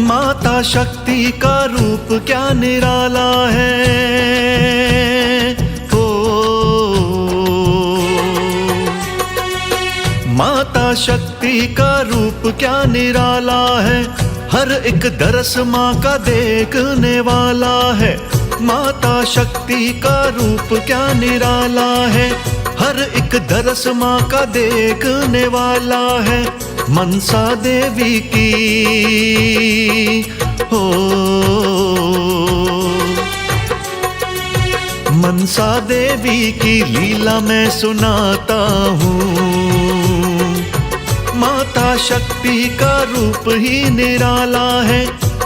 माता शक्ति का रूप क्या निराला है। ओ माता शक्ति का रूप क्या निराला है। हर एक दरस माँ का देखने वाला है। माता शक्ति का रूप क्या निराला है। हर एक दरस माँ का देखने वाला है। मनसा देवी की हो मनसा देवी की लीला मैं सुनाता हूँ। माता शक्ति का रूप ही निराला है।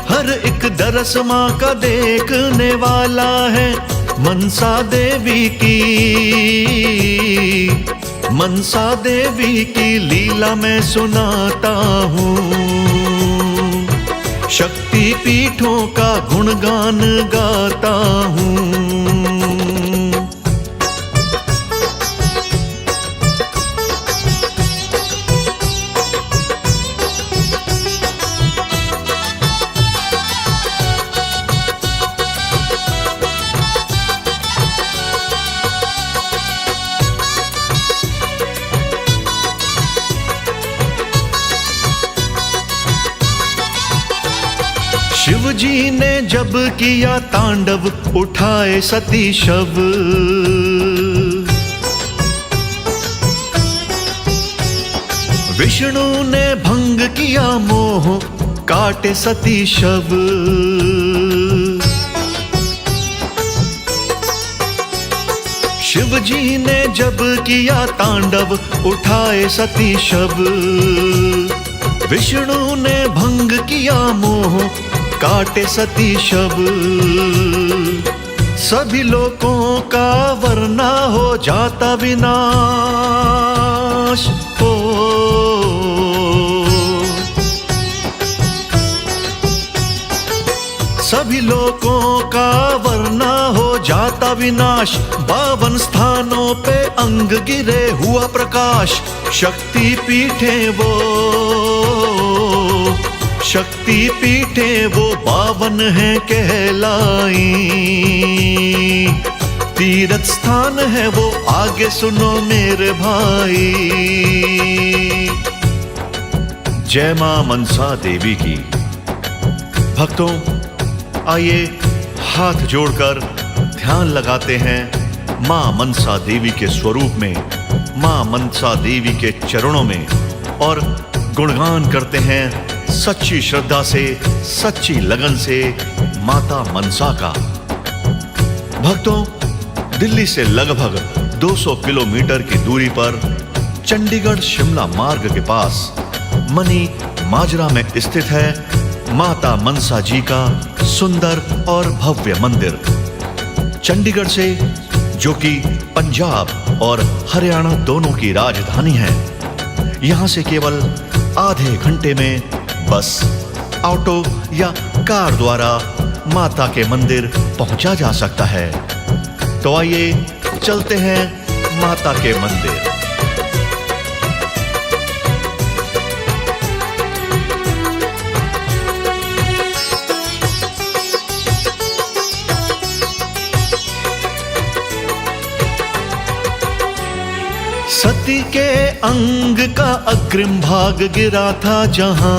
हर एक दरस माँ का देखने वाला है। मनसा देवी की लीला मैं सुनाता हूँ। शक्ति पीठों का गुणगान गाता हूँ। शिव जी ने जब किया तांडव उठाए सती शव। विष्णु ने भंग किया मोह काटे सती शव। शिव जी ने जब किया तांडव उठाए सती शव। विष्णु ने भंग किया मोह काटे सती शव। सभी लोगों का वरना हो जाता विनाश। हो सभी लोगों का वरना हो जाता विनाश। 52 स्थानों पे अंग गिरे हुआ प्रकाश। शक्ति पीठे वो 52 हैं कहलाई। तीर्थ स्थान है वो आगे सुनो मेरे भाई। जय मां मनसा देवी की। भक्तों आइए हाथ जोड़कर ध्यान लगाते हैं मां मनसा देवी के स्वरूप में, मां मनसा देवी के चरणों में, और गुणगान करते हैं सच्ची श्रद्धा से, सच्ची लगन से माता मनसा का। भक्तों दिल्ली से लगभग 200 किलोमीटर की दूरी पर चंडीगढ़ शिमला मार्ग के पास मनी माजरा में स्थित है माता मनसा जी का सुंदर और भव्य मंदिर। चंडीगढ़ से, जो कि पंजाब और हरियाणा दोनों की राजधानी है, यहां से केवल आधे घंटे में बस, ऑटो या कार द्वारा माता के मंदिर पहुंचा जा सकता है। तो आइए चलते हैं माता के मंदिर। सती के अंग का अग्रिम भाग गिरा था जहां,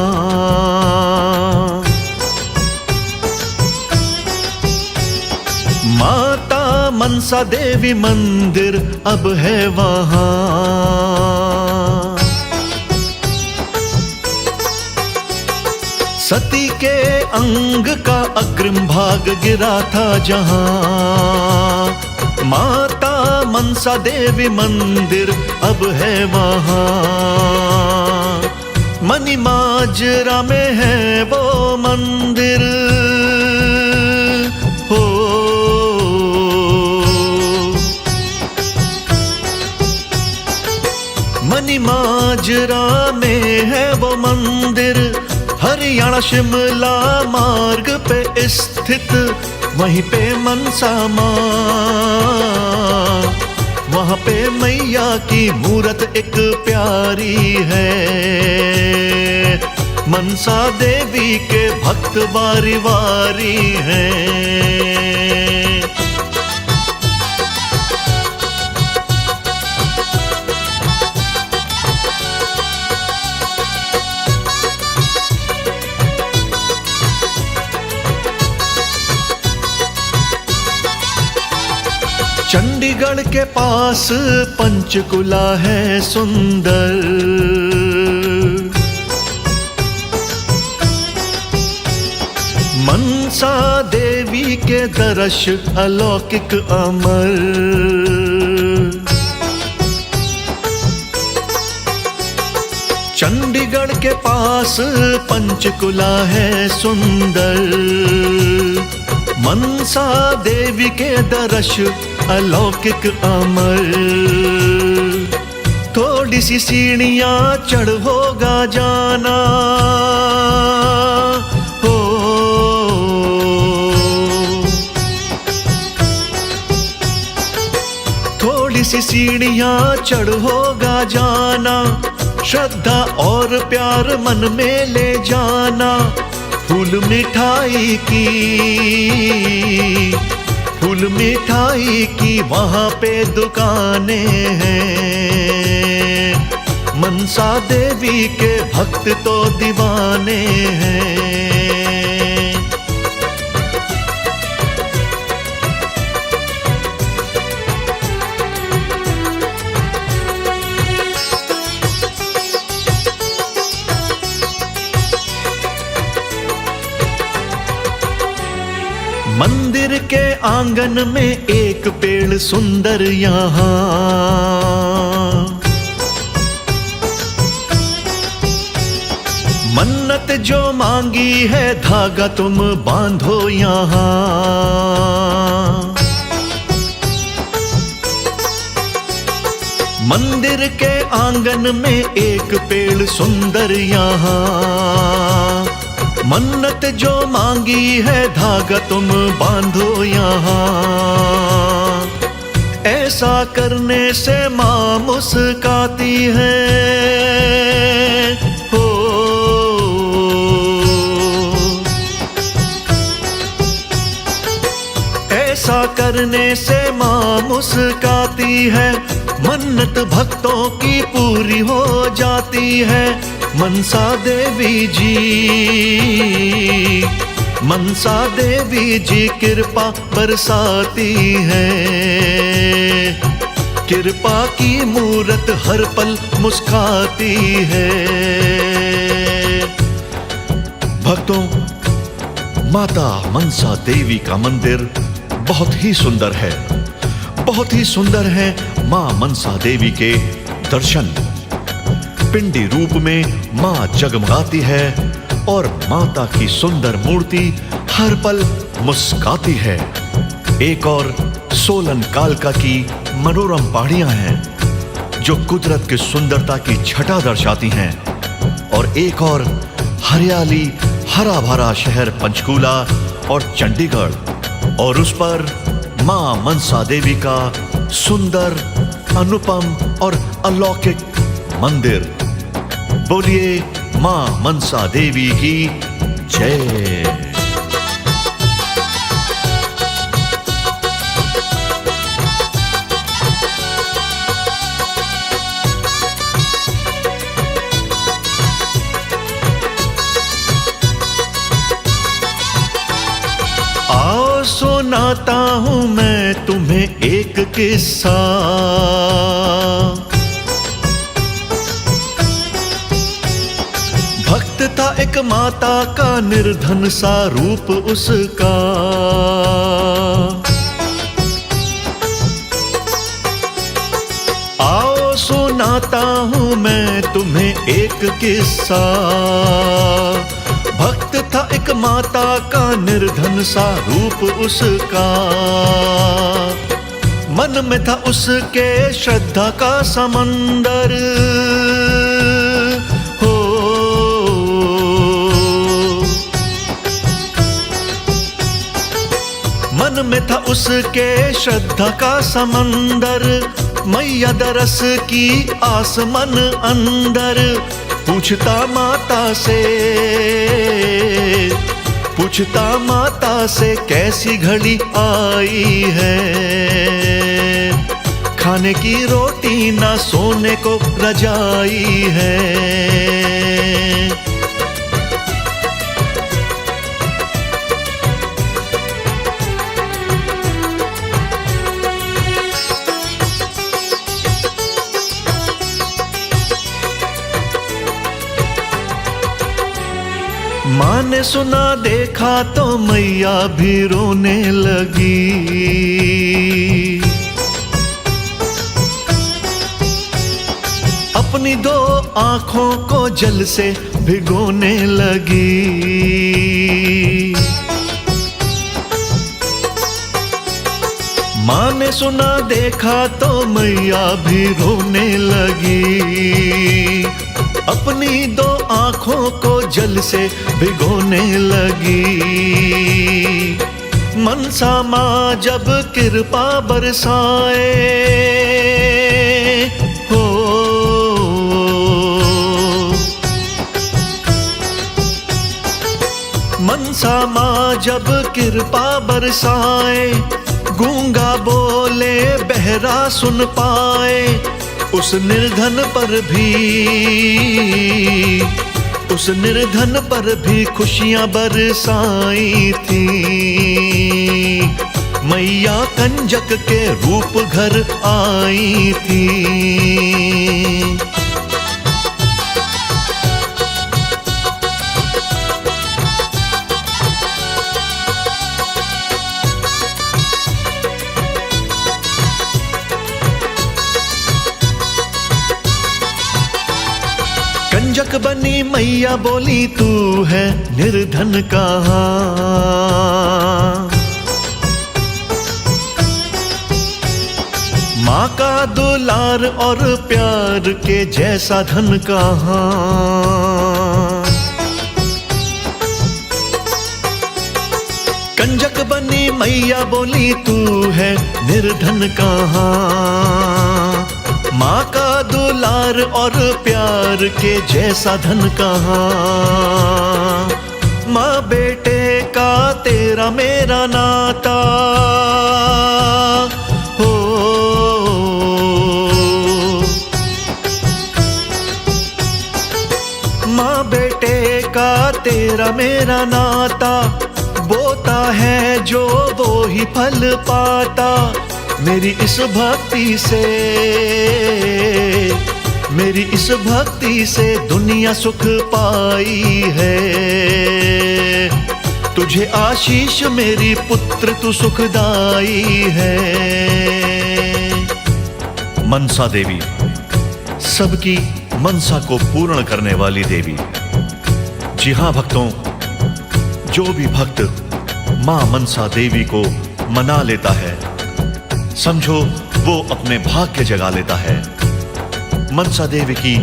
माता मनसा देवी मंदिर अब है वहां। सती के अंग का अग्रिम भाग गिरा था जहां, माता मनसा देवी मंदिर अब है वहां। मनी माजरा में है वो मंदिर हो, मनी माजरा में है वो मंदिर। हरियाणा शिमला मार्ग पे स्थित वहीं पे मनसा मां, वहां पे मैया की मूरत एक प्यारी है। मनसा देवी के भक्त बारी बारी हैं। चंडीगढ़ के पास पंचकुला है सुंदर, मनसा देवी के दर्श अलौकिक अमर। चंडीगढ़ के पास पंचकुला है सुंदर, मनसा देवी के दर्श अलौकिक अमर। थोड़ी सी सीढ़ियां चढ़ होगा जाना हो, थोड़ी सी सीढ़ियां चढ़ होगा जाना, श्रद्धा और प्यार मन में ले जाना। फूल मिठाई की, फूल मिठाई की वहाँ पे दुकानें हैं। मनसा देवी के भक्त तो दीवाने हैं। मंदिर के आंगन में एक पेड़ सुंदर यहाँ, मन्नत जो मांगी है धागा तुम बांधो यहाँ। मंदिर के आंगन में एक पेड़ सुंदर यहाँ, मन्नत जो मांगी है धागा तुम बांधो यहाँ। ऐसा करने से माँ मुस्काती है हो, ऐसा करने से माँ मुस्काती है। मन्नत भक्तों की पूरी हो जाती है। मनसा देवी जी, मनसा देवी जी कृपा बरसाती है। कृपा की मूरत हर पल मुस्काती है। भक्तों, माता मनसा देवी का मंदिर बहुत ही सुंदर है, बहुत ही सुंदर है। मां मनसा देवी के दर्शन, पिंडी रूप में मां जगमगाती है और माता की सुंदर मूर्ति हर पल मुस्काती है। एक और सोलन कालका की मनोरम पहाड़ियां हैं जो कुदरत की सुंदरता की छटा दर्शाती हैं, और एक और हरियाली हरा भरा शहर पंचकूला और चंडीगढ़, और उस पर मां मनसा देवी का सुंदर, अनुपम और अलौकिक मंदिर। बोलिए मां मनसा देवी की जय। आओ सुनाता हूं मैं तुम्हें एक किस्सा। भक्त था एक माता का, निर्धन सा रूप उसका। आओ सुनाता हूं मैं तुम्हें एक किस्सा। भक्त था एक माता का, निर्धन सा रूप उसका। मन में था उसके श्रद्धा का समंदर हो। मन में था उसके श्रद्धा का समंदर। मैया दरस की आस मन अंदर। पूछता माता से कैसी घड़ी आई है, खाने की रोटी ना सोने को रजाई है। माँ ने सुना देखा तो मैया भी रोने लगी। अपनी दो आंखों को जल से भिगोने लगी। माँ ने सुना देखा तो मैया भी रोने लगी। अपनी दो आंखों को जल से भिगोने लगी। मनसा माँ जब कृपा बरसाए हो, मनसा माँ जब कृपा बरसाए, गूंगा बोले बहरा सुन पाए। उस निर्धन पर भी खुशियां बरसाई थी। मैया कंजक के रूप घर आई थी। कंजक बनी मैया बोली तू है निर्धन कहाँ। माँ का दुलार और प्यार के जैसा धन कहाँ। कंजक बनी मैया बोली तू है निर्धन कहाँ। माँ का दुलार और प्यार के जैसा धन कहाँ। माँ बेटे का तेरा मेरा नाता हो। माँ बेटे का तेरा मेरा नाता, बोता है जो वो ही फल पाता। मेरी इस भक्ति से दुनिया सुख पाई है। तुझे आशीष मेरी पुत्र तू सुखदाई है। मनसा देवी सबकी मनसा को पूर्ण करने वाली देवी। जी हाँ भक्तों, जो भी भक्त मां मनसा देवी को मना लेता है, समझो वो अपने भाग्य जगा लेता है। मनसा देवी की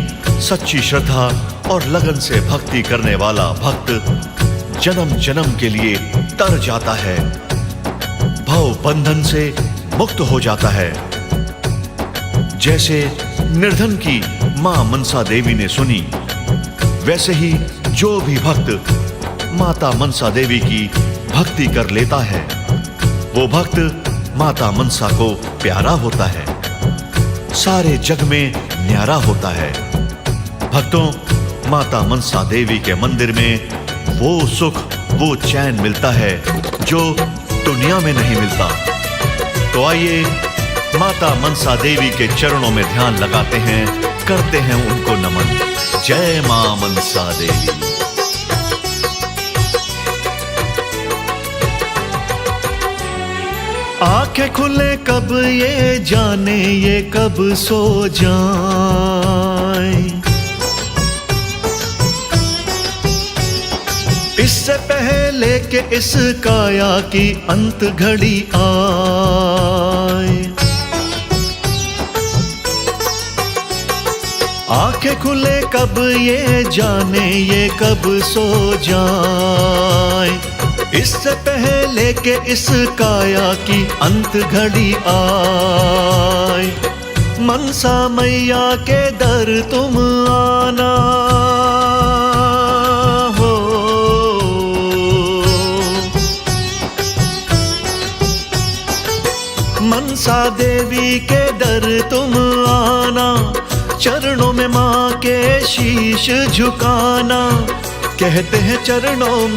सच्ची श्रद्धा और लगन से भक्ति करने वाला भक्त जन्म जन्म के लिए तर जाता है, भव बंधन से मुक्त हो जाता है। जैसे निर्धन की मां मनसा देवी ने सुनी, वैसे ही जो भी भक्त माता मनसा देवी की भक्ति कर लेता है, वो भक्त माता मनसा को प्यारा होता है, सारे जग में न्यारा होता है। भक्तों, माता मनसा देवी के मंदिर में वो सुख, वो चैन मिलता है जो दुनिया में नहीं मिलता। तो आइए माता मनसा देवी के चरणों में ध्यान लगाते हैं, करते हैं उनको नमन। जय मां मनसा देवी। आंखें खुले कब ये जाने ये कब सो जाए, इससे पहले कि इस काया की अंत घड़ी आए। आंखें खुले कब ये जाने ये कब सो जाए, इससे पहले कि इस काया की अंत घड़ी आए। मनसा मैया के दर तुम आना, देवी के दर तुम आना, चरणों में माँ के शीश झुकाना। कहते हैं चरणों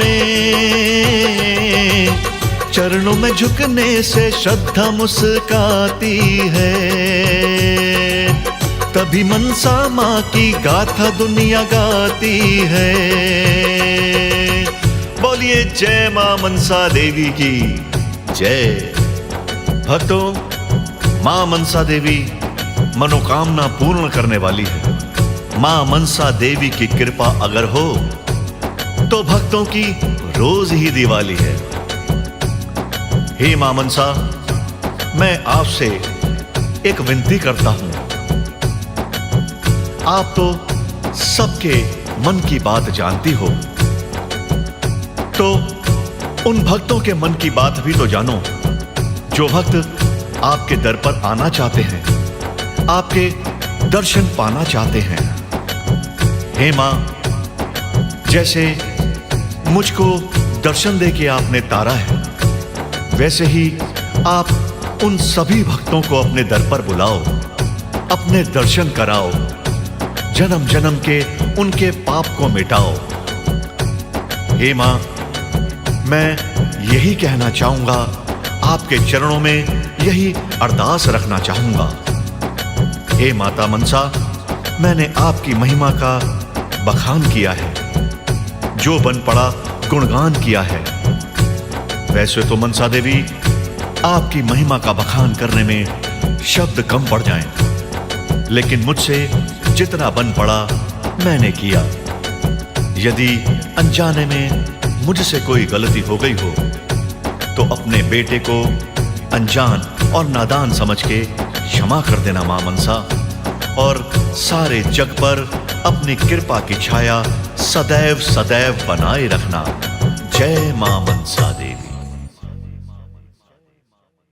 में झुकने से श्रद्धा मुस्काती है। तभी मनसा माँ की गाथा दुनिया गाती है। बोलिए जय माँ मनसा देवी की जय। भक्तों, माँ मनसा देवी मनोकामना पूर्ण करने वाली है। माँ मनसा देवी की कृपा अगर हो तो भक्तों की रोज ही दिवाली है। हे माँ मनसा, मैं आपसे एक विनती करता हूं। आप तो सबके मन की बात जानती हो, तो उन भक्तों के मन की बात भी तो जानो जो भक्त आपके दर पर आना चाहते हैं, आपके दर्शन पाना चाहते हैं। हे मां, जैसे मुझको दर्शन देके आपने तारा है, वैसे ही आप उन सभी भक्तों को अपने दर पर बुलाओ, अपने दर्शन कराओ, जन्म जन्म के उनके पाप को मिटाओ। हे मां, मैं यही कहना चाहूंगा, आपके चरणों में यही अरदास रखना चाहूंगा। हे माता मनसा, मैंने आपकी महिमा का बखान किया है, जो बन पड़ा गुणगान किया है। वैसे तो मनसा देवी, आपकी महिमा का बखान करने में शब्द कम पड़ जाएं, लेकिन मुझसे जितना बन पड़ा मैंने किया। यदि अनजाने में मुझसे कोई गलती हो गई हो तो अपने बेटे को अनजान और नादान समझ के क्षमा कर देना मां मनसा, और सारे जग पर अपनी कृपा की छाया सदैव सदैव बनाए रखना। जय मां मनसा देवी।